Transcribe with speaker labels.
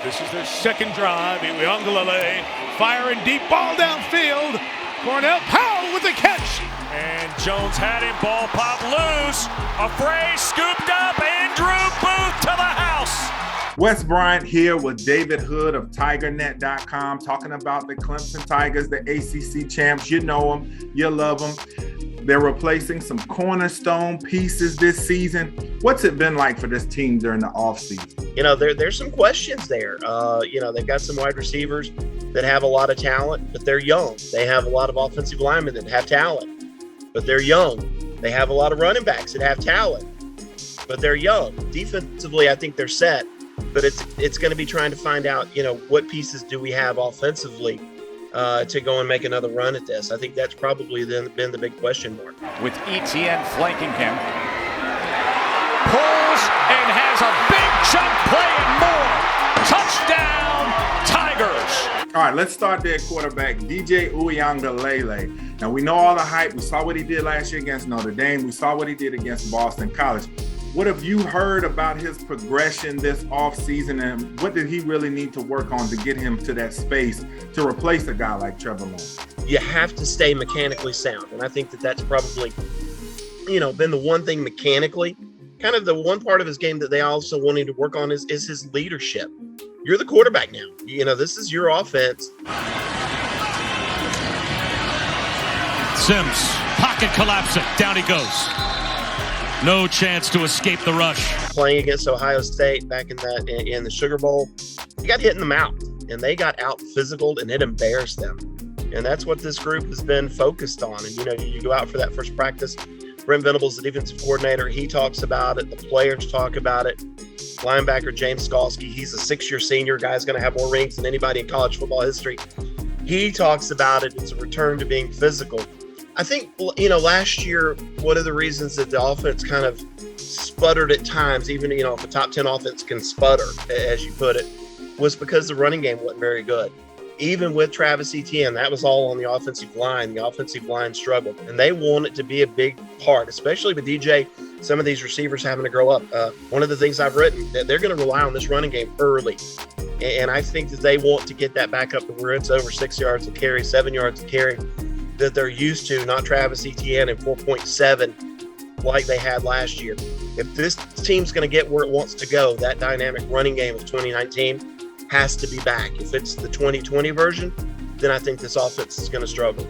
Speaker 1: This is their second drive. Uiagalelei firing deep, ball downfield. Cornell Powell with the catch.
Speaker 2: And Jones had him, ball popped loose. Afraid, scooped up, Andrew Booth to the house.
Speaker 3: Wes Bryant here with David Hood of TigerNet.com, talking about the Clemson Tigers, the ACC champs. You know them, you love them. They're replacing some cornerstone pieces this season. What's it been like for this team during the offseason?
Speaker 4: You know, there's some questions there. They've got some wide receivers that have a lot of talent, but they're young. They have a lot of offensive linemen that have talent, but they're young. They have a lot of running backs that have talent, but they're young. Defensively, I think they're set, but it's going to be trying to find out, what pieces do we have offensively to go and make another run at this. I think that's probably been the big question mark.
Speaker 5: With Etienne flanking him. Pulls and has a big jump play and more. Touchdown, Tigers.
Speaker 3: All right, let's start there at quarterback, DJ Uiagalelei. Now, we know all the hype. We saw what he did last year against Notre Dame. We saw what he did against Boston College. What have you heard about his progression this offseason, and what did he really need to work on to get him to that space to replace a guy like Trevor Lawrence?
Speaker 4: You have to stay mechanically sound, and I think that's probably, been the one thing mechanically. Kind of the one part of his game that they also wanted to work on is his leadership. You're the quarterback now. This is your offense.
Speaker 2: Sims, pocket collapsing, down he goes. No chance to escape the rush.
Speaker 4: Playing against Ohio State back in the Sugar Bowl, he got hit in the mouth, and they got out physicaled, and it embarrassed them. And that's what this group has been focused on. And, you go out for that first practice. Brent Venables, the defensive coordinator, he talks about it. The players talk about it. Linebacker James Skalski, he's a 6-year senior. Guy's going to have more rings than anybody in college football history. He talks about it. It's a return to being physical. I think, last year, one of the reasons that the offense kind of sputtered at times, even, if a top 10 offense can sputter, as you put it, was because the running game wasn't very good. Even with Travis Etienne, that was all on the offensive line. The offensive line struggled, and they want it to be a big part, especially with DJ, some of these receivers having to grow up. One of the things I've written, that they're going to rely on this running game early, and I think that they want to get that back up to where it's over 6 yards of carry, 7 yards of carry, that they're used to, not Travis Etienne and 4.7 like they had last year. If this team's going to get where it wants to go, that dynamic running game of 2019 has to be back. If it's the 2020 version, then I think this offense is going to struggle.